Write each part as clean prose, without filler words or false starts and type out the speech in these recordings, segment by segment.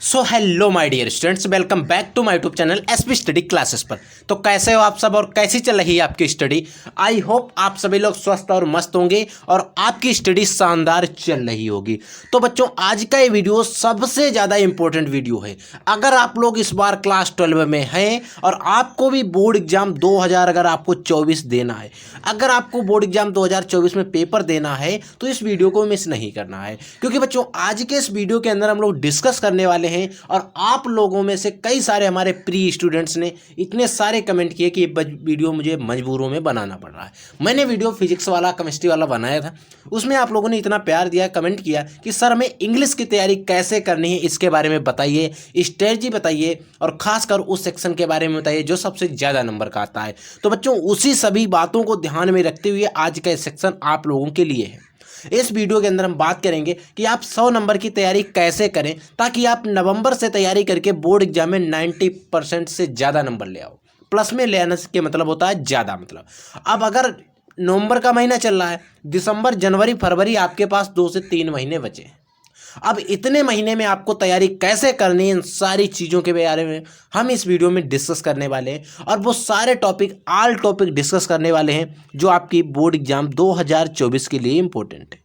So hello my dear students, welcome back to my YouTube channel SP study classes पर। तो कैसे हो आप सब और कैसी चल रही है आपकी स्टडी। आई होप आप सभी लोग स्वस्थ और मस्त होंगे और आपकी स्टडी शानदार चल रही होगी। तो बच्चों, आज का ये वीडियो सबसे ज़्यादा इंपॉर्टेंट वीडियो है। अगर आप लोग इस बार क्लास 12 में हैं और आपको भी बोर्ड एग्जाम 2000 अगर आपको 24 देना है, अगर आपको बोर्ड एग्जाम 2024 में पेपर देना है तो इस वीडियो को मिस नहीं करना है, क्योंकि बच्चों आज के इस वीडियो के अंदर हम लोग डिस्कस करने वाले हैं। और आप लोगों में से कई सारे हमारे प्री स्टूडेंट्स ने इतने सारे कमेंट किए कि ये वीडियो मुझे मजबूरों में बनाना पड़ रहा है। मैंने वीडियो फिजिक्स वाला केमिस्ट्री वाला बनाया था, उसमें आप लोगों ने इतना प्यार दिया, कमेंट किया कि सर हमें इंग्लिश की तैयारी कैसे करनी है इसके बारे में बताइए, स्ट्रेटजी बताइए और खासकर उस सेक्शन के बारे में बताइए जो सबसे ज़्यादा नंबर का आता है। तो बच्चों, उसी सभी बातों को ध्यान में रखते हुए आज का सेक्शन आप लोगों के लिए है। इस वीडियो के अंदर हम बात करेंगे कि आप 100 नंबर की तैयारी कैसे करें ताकि आप नवंबर से तैयारी करके बोर्ड एग्जाम में 90% से ज़्यादा नंबर ले आओ। प्लस में ले आने के मतलब होता है ज़्यादा, मतलब अब अगर नवंबर का महीना चल रहा है, दिसंबर जनवरी फरवरी आपके पास 2 से 3 महीने बचे हैं। अब इतने महीने में आपको तैयारी कैसे करनी है, इन सारी चीज़ों के बारे में हम इस वीडियो में डिस्कस करने वाले हैं। और वो सारे टॉपिक ऑल टॉपिक डिस्कस करने वाले हैं जो आपकी बोर्ड एग्जाम 2024 के लिए इंपॉर्टेंट है।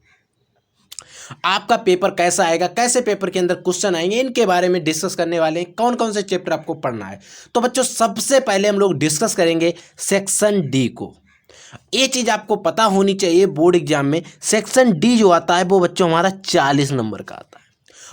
आपका पेपर कैसा आएगा, कैसे पेपर के अंदर क्वेश्चन आएंगे, इनके बारे में डिस्कस करने वाले हैं। कौन कौन से चैप्टर आपको पढ़ना है। तो बच्चों, सबसे पहले हम लोग डिस्कस करेंगे सेक्शन डी को। ये चीज़ आपको पता होनी चाहिए, बोर्ड एग्जाम में सेक्शन डी जो आता है वो बच्चों हमारा 40 नंबर का आता है।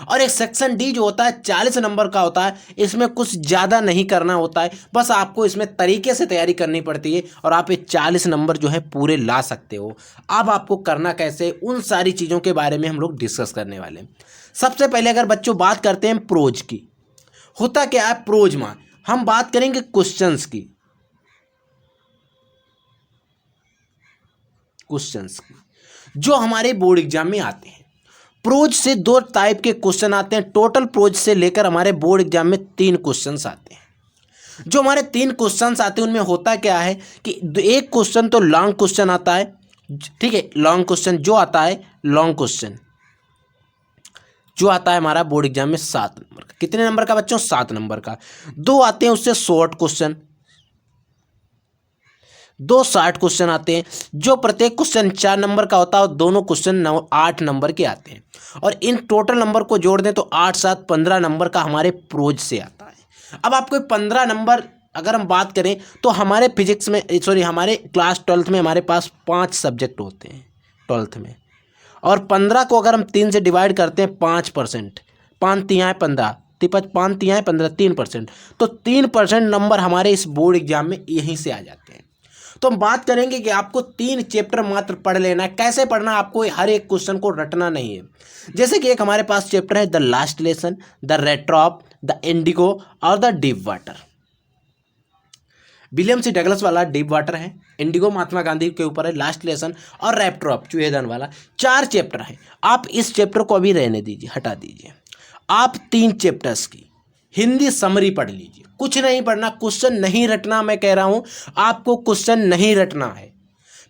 और एक सेक्शन डी जो होता है 40 नंबर का होता है, इसमें कुछ ज़्यादा नहीं करना होता है, बस आपको इसमें तरीके से तैयारी करनी पड़ती है और आप ये 40 नंबर जो है पूरे ला सकते हो। अब आपको करना कैसे, उन सारी चीज़ों के बारे में हम लोग डिस्कस करने वाले हैं। सबसे पहले अगर बच्चों बात करते हैं प्रोज की, होता क्या है प्रोज में, हम बात करेंगे क्वेश्चंस की। क्वेश्चंस जो हमारे बोर्ड एग्जाम में आते हैं, प्रोज से 2 टाइप के क्वेश्चन आते हैं। टोटल प्रोज से लेकर हमारे बोर्ड एग्जाम में 3 क्वेश्चंस आते हैं। जो हमारे 3 क्वेश्चंस आते हैं उनमें होता क्या है कि एक क्वेश्चन तो लॉन्ग क्वेश्चन आता है, ठीक है। लॉन्ग क्वेश्चन जो आता है, लॉन्ग क्वेश्चन जो आता है हमारा बोर्ड एग्जाम में 7 नंबर का। कितने नंबर का बच्चों? 7 नंबर का। 2 आते हैं उससे शॉर्ट क्वेश्चन, 2 शॉर्ट क्वेश्चन आते हैं जो प्रत्येक क्वेश्चन 4 नंबर का होता है और दोनों क्वेश्चन 8 नंबर के आते हैं। और इन टोटल नंबर को जोड़ दें तो 8 7 15 नंबर का हमारे प्रोज से आता है। अब आपको 15 नंबर अगर हम बात करें तो हमारे फिजिक्स में हमारे क्लास 12th में हमारे पास 5 सब्जेक्ट होते हैं 12th में। और 15 को अगर हम 3 से डिवाइड करते हैं 5%, 5 तिहाई 15, 5 तिहाई 15, 3%, तो 3% नंबर हमारे इस बोर्ड एग्जाम में यहीं से आ जाते हैं। तो हम बात करेंगे कि आपको 3 चैप्टर मात्र पढ़ लेना है। कैसे पढ़ना, आपको हर एक क्वेश्चन को रटना नहीं है। जैसे कि एक हमारे पास चैप्टर है the last lesson, the rattrap, the indigo और the deep water. William C Douglas वाला डीप वाटर है, इंडिगो महात्मा गांधी के ऊपर है, लास्ट लेसन और रेट्रॉप चूहेदान वाला। 4 चैप्टर है। आप इस चैप्टर को अभी रहने दीजिए, हटा दीजिए। आप 3 चैप्टर्स की हिंदी समरी पढ़ लीजिए। कुछ नहीं पढ़ना, क्वेश्चन नहीं रटना। मैं कह रहा हूं आपको क्वेश्चन नहीं रटना है।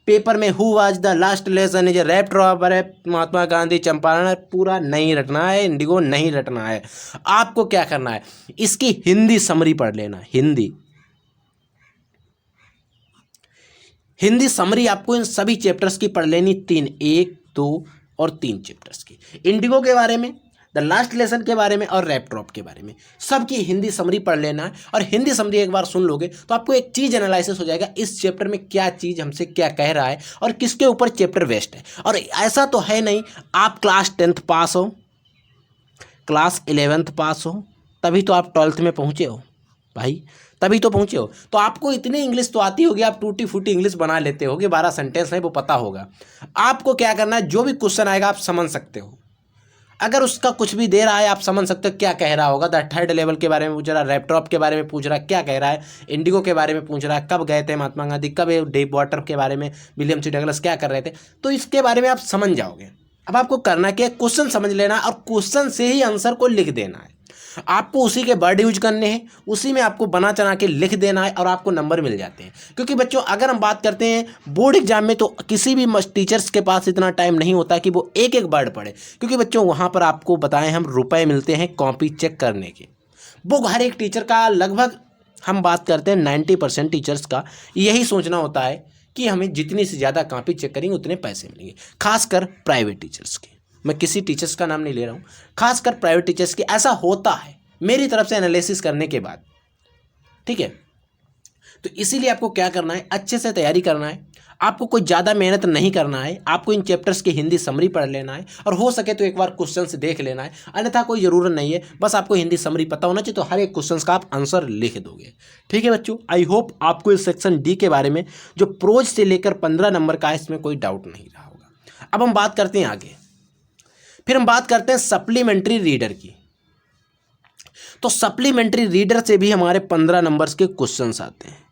पेपर में who was the last lesson is rattrap, Mahatma Gandhi, Champaran, पूरा नहीं रटना है। इंडिगो नहीं रटना है। आपको क्या करना है, इसकी हिंदी समरी पढ़ लेना। हिंदी समरी आपको इन सभी चैप्टर्स की पढ़ लेनी, 3, 1, 2 और 3 चैप्टर्स की। इंडिगो के बारे में, द लास्ट लेसन के बारे में और रैपट्रॉप के बारे में, सबकी हिंदी समरी पढ़ लेना है। और हिंदी समरी एक बार सुन लोगे तो आपको एक चीज़ एनालिसिस हो जाएगा, इस चैप्टर में क्या चीज़ हमसे क्या कह रहा है और किसके ऊपर चैप्टर वेस्ट है। और ऐसा तो है नहीं आप क्लास 10th पास हो, क्लास 11th पास हो, तभी तो आप 12th में पहुँचे हो भाई, तभी तो पहुँचे हो। तो आपको इतनी इंग्लिश तो आती होगी, आप टूटी फूटी इंग्लिश बना लेते होगे, 12 सेंटेंस है वो पता होगा। आपको क्या करना है, जो भी क्वेश्चन आएगा आप समझ सकते हो। अगर उसका कुछ भी दे रहा है आप समझ सकते हो क्या कह रहा होगा। द थर्ड लेवल के बारे में पूछ रहा है, रैपट्रॉप के बारे में पूछ रहा है, क्या कह रहा है, इंडिगो के बारे में पूछ रहा है, कब गए थे महात्मा गांधी, कब डीप वाटर के बारे में विलियम सी डगलस क्या कर रहे थे, तो इसके बारे में आप समझ जाओगे। अब आपको करना क्या है, क्वेश्चन समझ लेना और क्वेश्चन से ही आंसर को लिख देना है। आपको उसी के वर्ड यूज करने हैं, उसी में आपको बना चना के लिख देना है और आपको नंबर मिल जाते हैं। क्योंकि बच्चों अगर हम बात करते हैं बोर्ड एग्जाम में, तो किसी भी टीचर्स के पास इतना टाइम नहीं होता कि वो एक एक वर्ड पढ़े, क्योंकि बच्चों वहाँ पर आपको बताएं हम रुपए मिलते हैं कॉपी चेक करने के। वो हर एक टीचर का लगभग हम बात करते हैं 90% टीचर्स का यही सोचना होता है कि हमें जितनी से ज़्यादा कॉपी चेक करेंगे उतने पैसे मिलेंगे, खासकर प्राइवेट टीचर्स के। मैं किसी टीचर्स का नाम नहीं ले रहा हूँ, खासकर प्राइवेट टीचर्स के ऐसा होता है मेरी तरफ से एनालिसिस करने के बाद। ठीक है, तो इसीलिए आपको क्या करना है, अच्छे से तैयारी करना है। आपको कोई ज़्यादा मेहनत नहीं करना है, आपको इन चैप्टर्स की हिंदी समरी पढ़ लेना है और हो सके तो एक बार क्वेश्चन से देख लेना है, अन्यथा कोई ज़रूरत नहीं है। बस आपको हिंदी समरी पता होना चाहिए, तो हर एक क्वेश्चन का आप आंसर लिख दोगे। ठीक है बच्चों, आई होप आपको इस सेक्शन डी के बारे में जो प्रोज से लेकर 15 नंबर का है इसमें कोई डाउट नहीं रहा होगा। अब हम बात करते हैं आगे, फिर हम बात करते हैं सप्लीमेंट्री रीडर की। तो सप्लीमेंट्री रीडर से भी हमारे 15 नंबर्स के क्वेश्चंस आते हैं।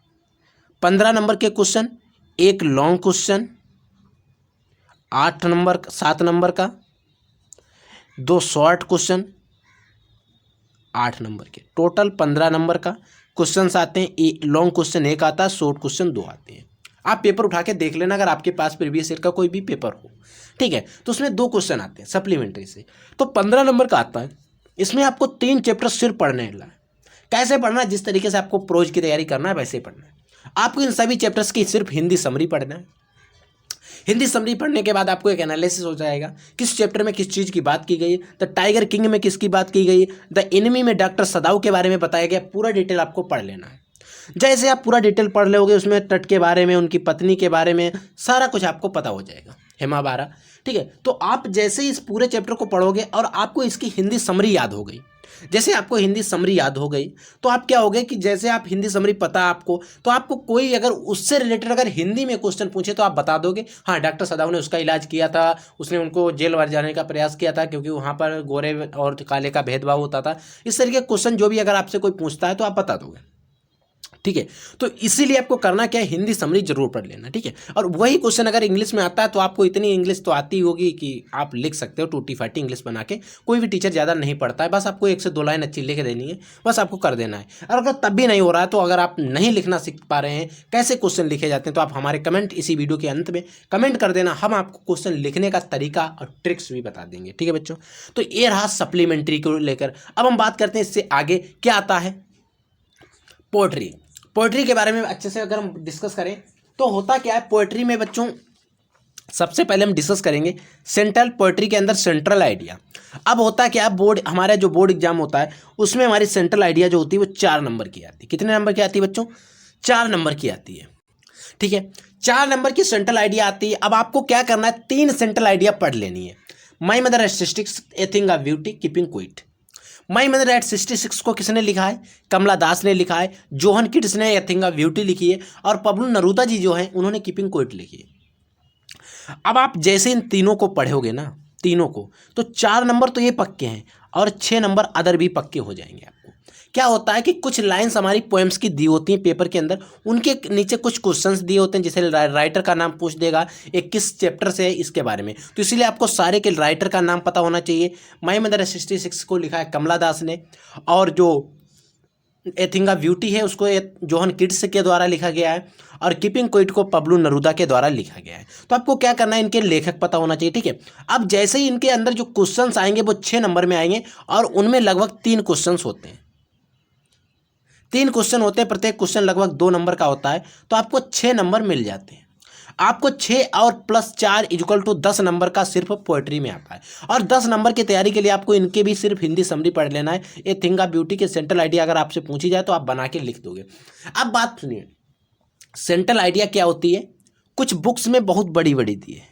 15 नंबर के क्वेश्चन, एक लॉन्ग क्वेश्चन 7 नंबर का, 2 शॉर्ट क्वेश्चन 8 नंबर के, टोटल 15 नंबर का क्वेश्चंस आते हैं। लॉन्ग क्वेश्चन 1 आता है, शॉर्ट क्वेश्चन 2 आते हैं। आप पेपर उठा के देख लेना अगर आपके पास प्रीवियस ईयर का कोई भी पेपर हो। ठीक है, तो उसमें 2 क्वेश्चन आते हैं सप्लीमेंट्री से, तो 15 नंबर का आता है। इसमें आपको 3 चैप्टर सिर्फ पढ़ने हैं। कैसे पढ़ना है, जिस तरीके से आपको प्रोज की तैयारी करना है वैसे ही पढ़ना है। आपको इन सभी चैप्टर्स की सिर्फ हिंदी समरी पढ़ना है। हिंदी समरी पढ़ने के बाद आपको एक एनालिसिस हो जाएगा किस चैप्टर में किस चीज़ की बात की गई, द टाइगर किंग में किसकी बात की गई, द एनिमी में डॉक्टर सदाऊ के बारे में बताया गया। पूरा डिटेल आपको पढ़ लेना है। जैसे आप पूरा डिटेल पढ़ लोगे, उसमें तट के बारे में, उनकी पत्नी के बारे में सारा कुछ आपको पता हो जाएगा, हेमा बारा। ठीक है, तो आप जैसे इस पूरे चैप्टर को पढ़ोगे और आपको इसकी हिंदी समरी याद हो गई, जैसे आपको हिंदी समरी याद हो गई तो आप क्या हो गए कि जैसे आप हिंदी समरी पता आपको, तो आपको कोई अगर उससे रिलेटेड अगर हिंदी में क्वेश्चन पूछे तो आप बता दोगे हाँ डॉक्टर सदाऊ ने उसका इलाज किया था, उसने उनको जेल भर जाने का प्रयास किया था क्योंकि वहाँ पर गोरे और काले का भेदभाव होता था। इस तरीके के क्वेश्चन जो भी अगर आपसे कोई पूछता है तो आप बता दोगे। ठीक है, तो इसीलिए आपको करना क्या है, हिंदी समरी जरूर पढ़ लेना। ठीक है, और वही क्वेश्चन अगर इंग्लिश में आता है तो आपको इतनी इंग्लिश तो आती होगी कि आप लिख सकते हो टूटी फाटी इंग्लिश बना के। कोई भी टीचर ज़्यादा नहीं पढ़ता है, बस आपको 1 से 2 लाइन अच्छी लिख देनी है, बस आपको कर देना है। और अगर तब भी नहीं हो रहा है, तो अगर आप नहीं लिखना सीख पा रहे हैं कैसे क्वेश्चन लिखे जाते हैं, तो आप हमारे कमेंट इसी वीडियो के अंत में कमेंट कर देना, हम आपको क्वेश्चन लिखने का तरीका और ट्रिक्स भी बता देंगे। ठीक है बच्चों, तो ये रहा सप्लीमेंट्री को लेकर। अब हम बात करते हैं इससे आगे क्या आता है, पोएट्री। पोएट्री के बारे में अच्छे से अगर हम डिस्कस करें तो होता क्या है पोएट्री में बच्चों, सबसे पहले हम डिस्कस करेंगे सेंट्रल पोएट्री के अंदर सेंट्रल आइडिया। अब होता क्या है, बोर्ड हमारा जो बोर्ड एग्जाम होता है उसमें हमारी सेंट्रल आइडिया जो होती है वो 4 नंबर की आती है। कितने नंबर की आती है बच्चों, 4 नंबर की आती है। ठीक है, 4 नंबर की सेंट्रल आइडिया आती है। अब आपको क्या करना है, 3 सेंट्रल आइडिया पढ़ लेनी है। My mother eight 66, a thing of beauty, keeping quit. My mother eight 66 को किसने लिखा है, कमला दास ने लिखा है। जोहन किड्स ने ए थिंग ऑफ ब्यूटी लिखी है और पब्लो नरूदा जी जो हैं उन्होंने कीपिंग क्विट लिखी है। अब आप जैसे इन तीनों को पढ़ोगे ना, तीनों को, तो 4 नंबर तो ये पक्के हैं और 6 नंबर अदर भी पक्के हो जाएंगे। आपको क्या होता है कि कुछ लाइंस हमारी पोएम्स की दी होती हैं पेपर के अंदर, उनके नीचे कुछ क्वेश्चंस दिए होते हैं, जैसे राइटर का नाम पूछ देगा, एक किस चैप्टर से है इसके बारे में, तो इसीलिए आपको सारे के राइटर का नाम पता होना चाहिए। माई मदर 66 को लिखा है कमला दास ने, और जो ए थिंग ऑफ ब्यूटी है उसको जोहन किड्स के द्वारा लिखा गया है, और कीपिंग क्विट को पब्लो नरूदा के द्वारा लिखा गया है। तो आपको क्या करना है, इनके लेखक पता होना चाहिए। ठीक है, अब जैसे ही इनके अंदर जो क्वेश्चंस आएंगे वो 6 नंबर में आएंगे और उनमें लगभग 3 क्वेश्चंस होते हैं। 3 क्वेश्चन होते हैं, प्रत्येक क्वेश्चन लगभग 2 नंबर का होता है, तो आपको 6 नंबर मिल जाते हैं। आपको 6 और +4 = 10 नंबर का सिर्फ पोएट्री में आता है। और 10 नंबर की तैयारी के लिए आपको इनके भी सिर्फ हिंदी समरी पढ़ लेना है। ए थिंग ऑफ ब्यूटी के सेंट्रल आइडिया अगर आपसे पूछी जाए तो आप बना के लिख दोगे। अब बात सुनिए, सेंट्रल आइडिया क्या होती है, कुछ बुक्स में बहुत बड़ी बड़ी दी है।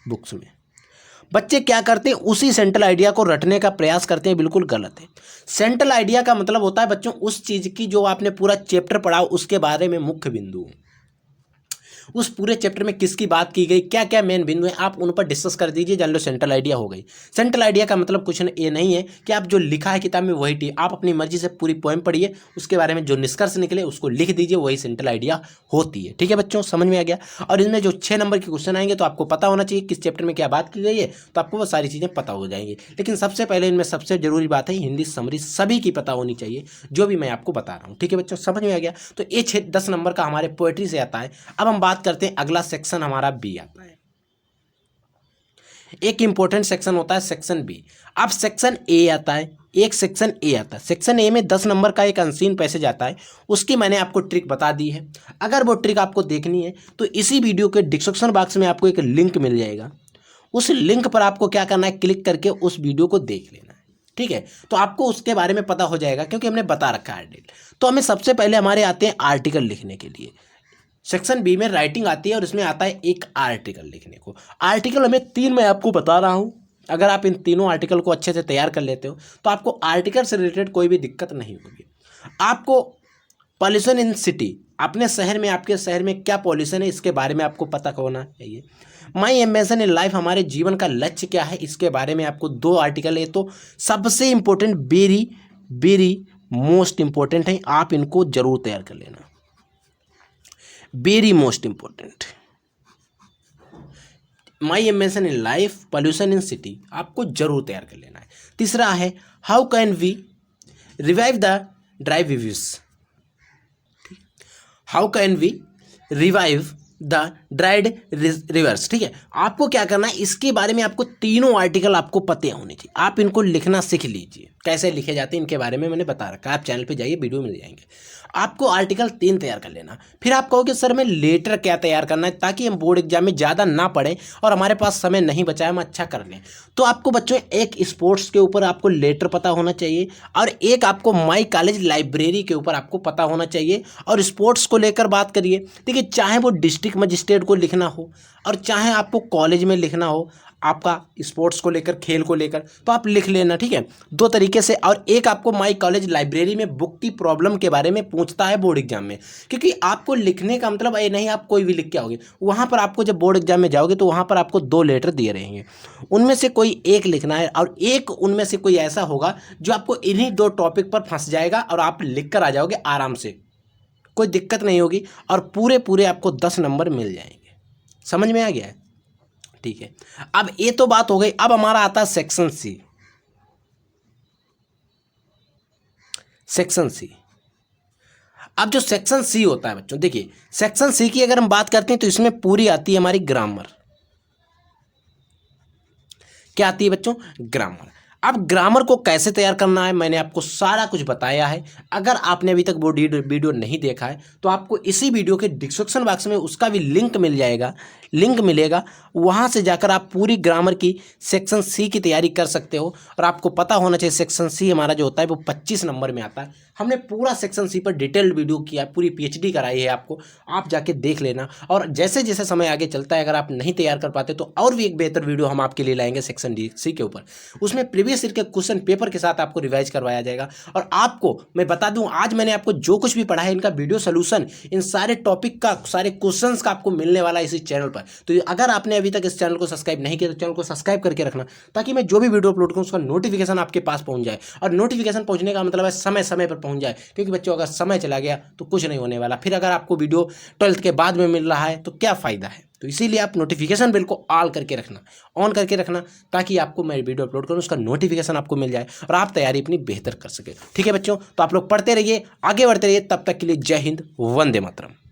बुक्स में बच्चे क्या करते हैं, उसी सेंट्रल आइडिया को रटने का प्रयास करते हैं, बिल्कुल गलत है। सेंट्रल आइडिया का मतलब होता है बच्चों उस चीज़ की जो आपने पूरा चैप्टर पढ़ा उसके बारे में मुख्य बिंदु। उस पूरे चैप्टर में किसकी बात की गई, क्या क्या मेन बिंदु हैं, आप उन पर डिस्कस कर दीजिए, जान लो सेंट्रल आइडिया हो गई। सेंट्रल आइडिया का मतलब कुछ ये नहीं है कि आप जो लिखा है किताब में वही ठीक, आप अपनी मर्जी से पूरी पोएम पढ़िए, उसके बारे में जो निष्कर्ष निकले उसको लिख दीजिए, वही सेंट्रल आइडिया होती है। ठीक है बच्चों, समझ में आ गया। और इसमें जो 6 नंबर के क्वेश्चन आएंगे तो आपको पता होना चाहिए किस चैप्टर में क्या बात की गई है, तो आपको वो सारी चीज़ें पता हो जाएंगी। लेकिन सबसे पहले इनमें सबसे जरूरी बात है हिंदी समरी सभी की पता होनी चाहिए, जो भी मैं आपको बता रहा हूँ। ठीक है बच्चों, समझ में आ गया। तो ये 10 नंबर का हमारे पोएट्री से आता है। अब हम बात करते हैं, अगला सेक्शन हमारा बी आता है। एक इंपॉर्टेंट सेक्शन होता है सेक्शन बी। अब सेक्शन ए आता है, एक सेक्शन ए आता है। सेक्शन ए में 10 नंबर का एक अनसीन पैसेज आता है, उसकी मैंने आपको ट्रिक बता दी है। अगर वो ट्रिक आपको देखनी है तो इसी वीडियो के डिस्क्रिप्शन बॉक्स में आपको एक लिंक मिल जाएगा, उस लिंक पर आपको क्या करना है, क्लिक करके उस वीडियो को देख लेना है। ठीक है, तो आपको उसके बारे में पता हो जाएगा क्योंकि हमने बता रखा है डिटेल। तो हमें सबसे पहले हमारे आते हैं आर्टिकल लिखने के लिए। सेक्शन बी में राइटिंग आती है और इसमें आता है एक आर्टिकल लिखने को। आर्टिकल हमें 3 मैं आपको बता रहा हूँ। अगर आप इन तीनों आर्टिकल को अच्छे से तैयार कर लेते हो तो आपको आर्टिकल से रिलेटेड कोई भी दिक्कत नहीं होगी। आपको पॉल्यूशन इन सिटी, अपने शहर में, आपके शहर में क्या पॉल्यूशन है इसके बारे में आपको पता होना चाहिए। माई एम्बिशन इन लाइफ, हमारे जीवन का लक्ष्य क्या है इसके बारे में आपको 2 आर्टिकल है। तो सबसे important, very very most important है, आप इनको जरूर तैयार कर लेना। Very most important, my ambition in life, pollution in city, आपको जरूर तैयार कर लेना है। तीसरा है how can we revive the dry reviews, how can we revive the dried rivers. ठीक है, आपको क्या करना है, इसके बारे में आपको तीनों आर्टिकल आपको पते होने चाहिए। आप इनको लिखना सीख लीजिए, कैसे लिखे जाते हैं इनके बारे में मैंने बता रखा है, आप चैनल पे जाइए वीडियो मिल जाएंगे। आपको आर्टिकल 3 तैयार कर लेना। फिर आप कहोगे सर मैं लेटर क्या तैयार करना है, ताकि हम बोर्ड एग्जाम में ज़्यादा ना पढ़ें और हमारे पास समय नहीं बचा है, हम अच्छा कर लें। तो आपको बच्चों एक स्पोर्ट्स के ऊपर आपको लेटर पता होना चाहिए और एक आपको माई कॉलेज लाइब्रेरी के ऊपर आपको पता होना चाहिए। और स्पोर्ट्स को लेकर बात करिए, देखिए चाहे वो डिस्ट्रिक्ट मजिस्ट्रेट को लिखना हो और चाहे आपको कॉलेज में लिखना हो, आपका स्पोर्ट्स को लेकर, खेल को लेकर, तो आप लिख लेना। ठीक है, 2 तरीके से। और एक आपको माई कॉलेज लाइब्रेरी में बुक की प्रॉब्लम के बारे में पूछता है बोर्ड एग्जाम में, क्योंकि आपको लिखने का मतलब ये नहीं आप कोई भी लिख के आओगे, वहाँ पर आपको जब बोर्ड एग्जाम में जाओगे तो वहाँ पर आपको 2 लेटर दिए रहेंगे, उनमें से कोई एक लिखना है और एक उनमें से कोई ऐसा होगा जो आपको इन्हीं 2 टॉपिक पर फंस जाएगा और आप लिख कर आ जाओगे आराम से, कोई दिक्कत नहीं होगी और पूरे आपको 10 नंबर मिल जाएंगे। समझ में आ गया है? ठीक है, अब ये तो बात हो गई। अब हमारा आता है सेक्शन सी। सेक्शन सी, अब जो सेक्शन सी होता है बच्चों, देखिए सेक्शन सी की अगर हम बात करते हैं तो इसमें पूरी आती है हमारी ग्रामर। क्या आती है बच्चों? ग्रामर। अब ग्रामर को कैसे तैयार करना है मैंने आपको सारा कुछ बताया है। अगर आपने अभी तक वो वीडियो नहीं देखा है तो आपको इसी वीडियो के डिस्क्रिप्शन बॉक्स में उसका भी लिंक मिल जाएगा, लिंक मिलेगा, वहाँ से जाकर आप पूरी ग्रामर की सेक्शन सी की तैयारी कर सकते हो। और आपको पता होना चाहिए सेक्शन सी हमारा जो होता है वो 25 नंबर में आता है। हमने पूरा सेक्शन सी पर डिटेल्ड वीडियो किया, पूरी PhD कराई है आपको, आप जाके देख लेना। और जैसे जैसे समय आगे चलता है, अगर आप नहीं तैयार कर पाते तो और भी एक बेहतर वीडियो हम आपके लिए लाएंगे सेक्शन सी के ऊपर, उसमें प्रीवियस ईयर के क्वेश्चन पेपर के साथ आपको रिवाइज करवाया जाएगा। और आपको मैं बता दूं, आज मैंने आपको जो कुछ भी पढ़ा है इनका वीडियो सोल्यूशन, इन सारे टॉपिक का, सारे क्वेश्चंस का आपको मिलने वाला है इसी चैनल पर। तो अगर आपने अभी तक इस चैनल को सब्सक्राइब नहीं किया तो चैनल को सब्सक्राइब करके रखना, ताकि मैं जो भी वीडियो अपलोड करूँ उसका नोटिफिकेशन आपके पास पहुंच जाए। और नोटिफिकेशन पहुंचने का मतलब है समय समय पर पहुंच जाए, क्योंकि बच्चों अगर समय चला गया तो कुछ नहीं होने वाला। फिर अगर आपको वीडियो 12th के बाद में मिल रहा है तो क्या फ़ायदा है? तो इसीलिए आप नोटिफिकेशन बिल को ऑन करके रखना, ताकि आपको मैं वीडियो अपलोड करूँ उसका नोटिफिकेशन आपको मिल जाए और आप तैयारी अपनी बेहतर कर सके। ठीक है बच्चों, तो आप लोग पढ़ते रहिए, आगे बढ़ते रहिए। तब तक के लिए जय हिंद, वंदे मातरम।